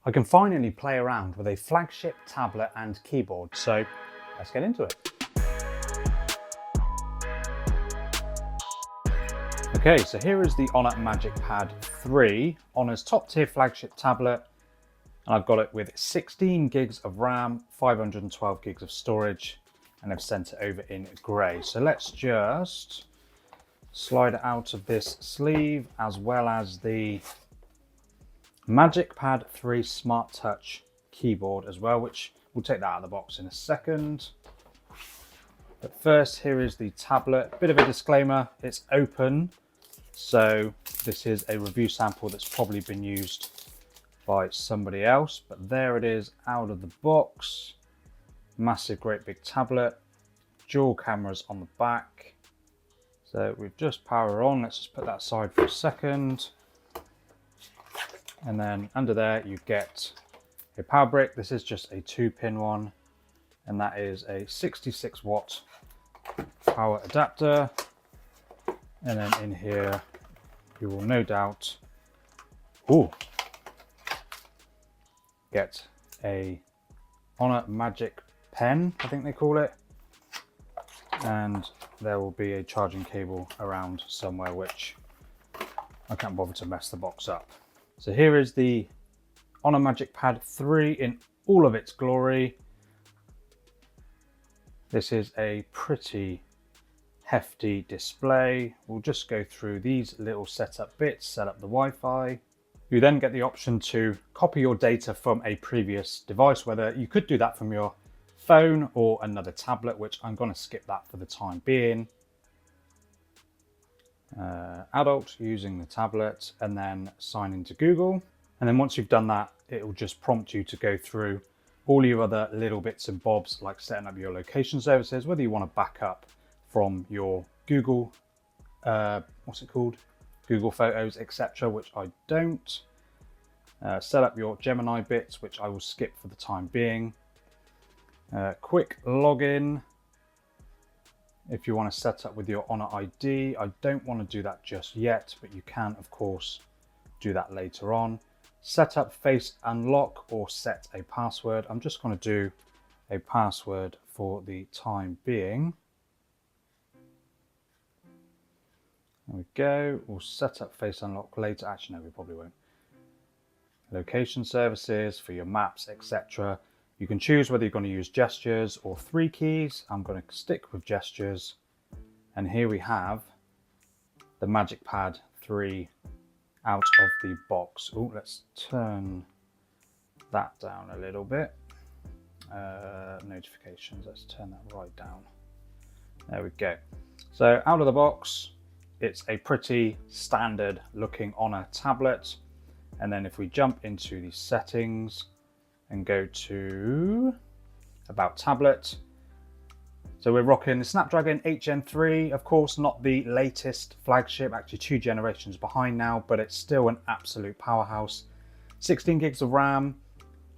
I can finally play around with a flagship tablet and keyboard, so let's get into it. Okay, so here is the Honor Magic Pad 3, Honor's top tier flagship tablet, and I've got it with 16 gigs of RAM, 512 gigs of storage, and I've sent it over in grey. So let's just slide it out of this sleeve, as well as the Magic Pad 3 Smart Touch keyboard as well, which we'll take that out of the box in a second. But first, here is the tablet. Bit of a disclaimer, it's open. So this is a review sample that's probably been used by somebody else, but there it is out of the box. Massive, great big tablet, dual cameras on the back. So we've just power on. Let's just put that aside for a second. And then under there you get a power brick. This is just a 2-pin one, and that is a 66 watt power adapter. And then in here you will no doubt get a Honor Magic Pen, I think they call it, and there will be a charging cable around somewhere, which I can't bother to mess the box up. So here is the Honor Magic Pad 3 in all of its glory. This is a pretty hefty display. We'll just go through these little setup bits, set up the Wi-Fi. You then get the option to copy your data from a previous device, whether you could do that from your phone or another tablet, which I'm going to skip that for the time being. Adult using the tablet, and then sign into Google. And then once you've done that, it will just prompt you to go through all your other little bits and bobs, like setting up your location services, whether you want to back up from your Google, Google Photos, etc., which I don't. Set up your Gemini bits, which I will skip for the time being. Quick login. If you want to set up with your Honor ID, I don't want to do that just yet, but you can, of course, do that later on. Set up face unlock or set a password. I'm just going to do a password for the time being. There we go. We'll set up face unlock later. Actually, no, we probably won't. Location services for your maps, etc. You can choose whether you're going to use gestures or 3 keys. I'm going to stick with gestures. And here we have the Magic Pad 3 out of the box. Oh, let's turn that down a little bit. Notifications, let's turn that right down. There we go. So out of the box, it's a pretty standard looking Honor tablet. And then if we jump into the settings and go to About Tablet. So we're rocking the Snapdragon 8 Gen 3, of course, not the latest flagship, actually 2 generations behind now, but it's still an absolute powerhouse. 16 gigs of RAM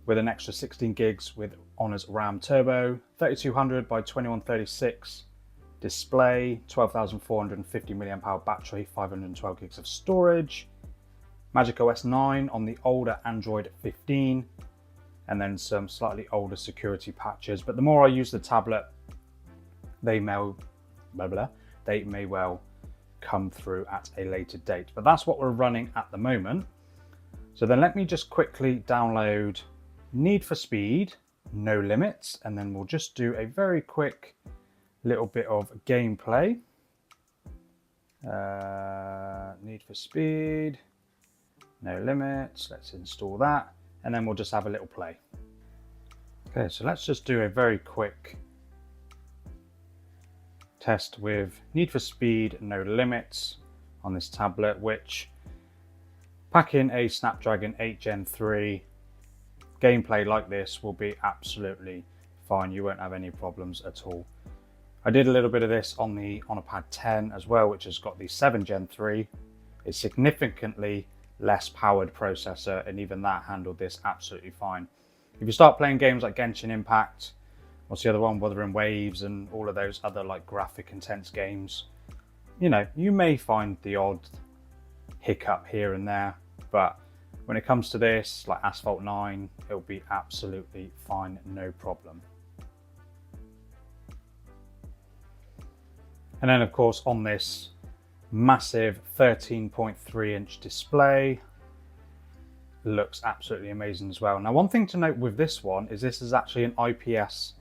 with an extra 16 gigs with Honor's RAM Turbo, 3200 by 2136 display, 12,450 mAh battery, 512 gigs of storage. Magic OS 9 on the older Android 15, and then some slightly older security patches. But the more I use the tablet, they may well come through at a later date. But that's what we're running at the moment. So then let me just quickly download Need for Speed, No Limits, and then we'll just do a very quick little bit of gameplay. Need for Speed, No Limits, let's install that, and then we'll just have a little play. Okay, so let's just do a very quick test with Need for Speed No Limits on this tablet, which, packing a Snapdragon 8 Gen 3, gameplay like this will be absolutely fine. You won't have any problems at all. I did a little bit of this on the Honor Pad 10 as well, which has got the 7 Gen 3. It's significantly less powered processor, and even that handled this absolutely fine. If you start playing games like Genshin Impact, what's the other one, Wuthering Waves, and all of those other like graphic intense games, you know, you may find the odd hiccup here and there, but when it comes to this, like Asphalt 9, it'll be absolutely fine, no problem. And then of course on this massive 13.3 inch display, looks absolutely amazing as well. Now, one thing to note with this one is this is actually an IPS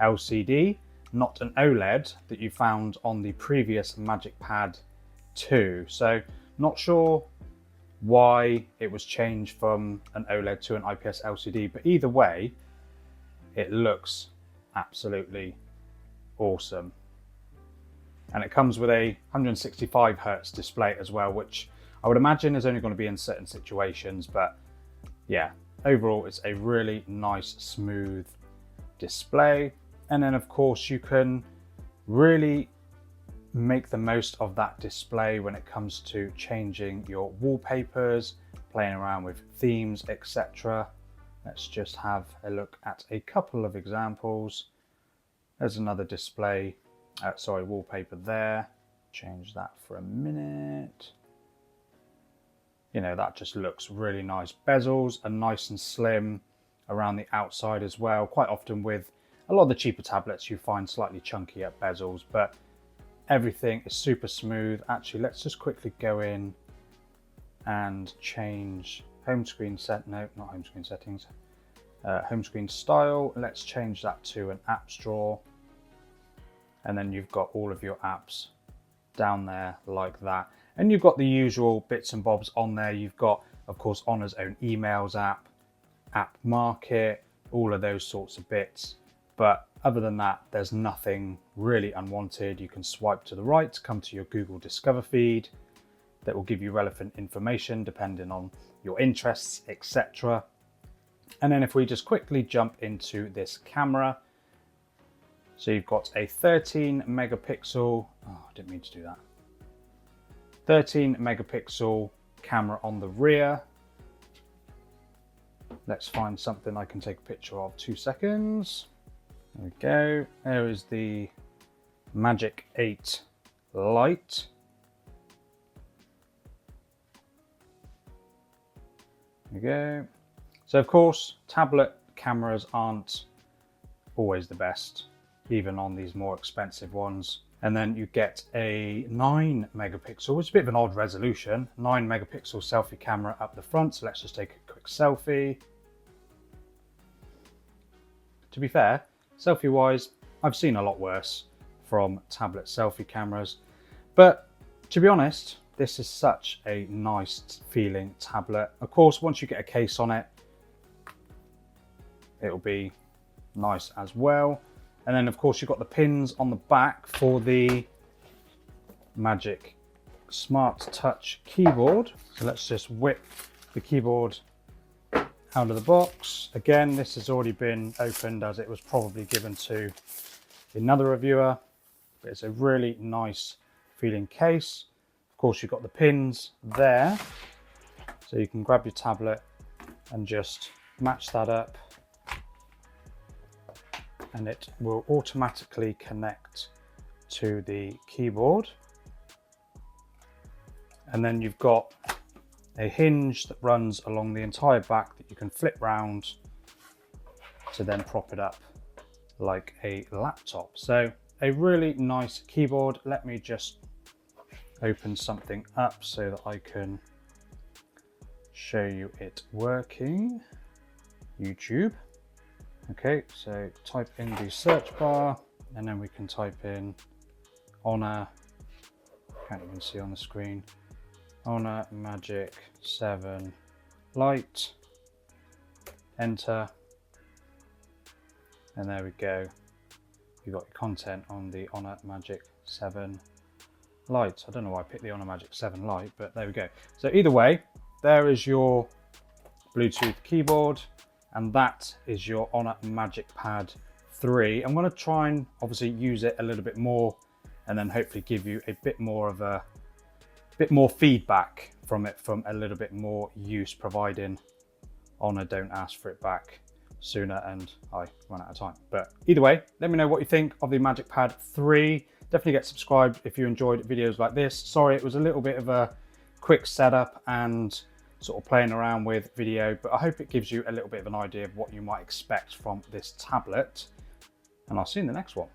LCD, not an OLED that you found on the previous MagicPad 2. So not sure why it was changed from an OLED to an IPS LCD, but either way, it looks absolutely awesome. And it comes with a 165 Hz display as well, which I would imagine is only going to be in certain situations, but yeah, overall it's a really nice smooth display. And then of course you can really make the most of that display when it comes to changing your wallpapers, playing around with themes, etc. Let's just have a look at a couple of examples. There's another display, wallpaper there. Change that for a minute. You know, that just looks really nice. Bezels are nice and slim around the outside as well. Quite often with a lot of the cheaper tablets you find slightly chunkier bezels, but everything is super smooth. Actually, let's just quickly go in and change home screen home screen style. Let's change that to an apps drawer. And then you've got all of your apps down there like that. And you've got the usual bits and bobs on there. You've got, of course, Honor's own emails app, App Market, all of those sorts of bits. But other than that, there's nothing really unwanted. You can swipe to the right to come to your Google Discover feed that will give you relevant information depending on your interests, etc. And then if we just quickly jump into this camera, so you've got a 13 megapixel, I didn't mean to do that. 13 megapixel camera on the rear. Let's find something I can take a picture of. 2 seconds. There we go. There is the Magic 8 Lite. There we go. So of course, tablet cameras aren't always the best, even on these more expensive ones. And then you get a 9 megapixel, which is a bit of an odd resolution, 9 megapixel selfie camera up the front. So let's just take a quick selfie. To be fair, selfie wise, I've seen a lot worse from tablet selfie cameras. But to be honest, this is such a nice feeling tablet. Of course, once you get a case on it, it'll be nice as well. And then of course you've got the pins on the back for the Magic Smart Touch keyboard. So let's just whip the keyboard out of the box. Again, this has already been opened as it was probably given to another reviewer, but it's a really nice feeling case. Of course, you've got the pins there, so you can grab your tablet and just match that up, and it will automatically connect to the keyboard. And then you've got a hinge that runs along the entire back that you can flip round to then prop it up like a laptop. So a really nice keyboard. Let me just open something up so that I can show you it working. YouTube. Okay, so type in the search bar and then we can type in Honor, can't even see on the screen, Honor Magic 7 Lite, enter, and there we go. You've got your content on the Honor Magic 7 Lite. I don't know why I picked the Honor Magic 7 Lite, but there we go. So either way, there is your Bluetooth keyboard, and that is your Honor MagicPad 3. I'm going to try and obviously use it a little bit more and then hopefully give you a bit more feedback from it, from a little bit more use, providing Honor don't ask for it back sooner and I run out of time. But either way, let me know what you think of the MagicPad 3. Definitely get subscribed if you enjoyed videos like this. Sorry, it was a little bit of a quick setup and sort of playing around with video, but I hope it gives you a little bit of an idea of what you might expect from this tablet, and I'll see you in the next one.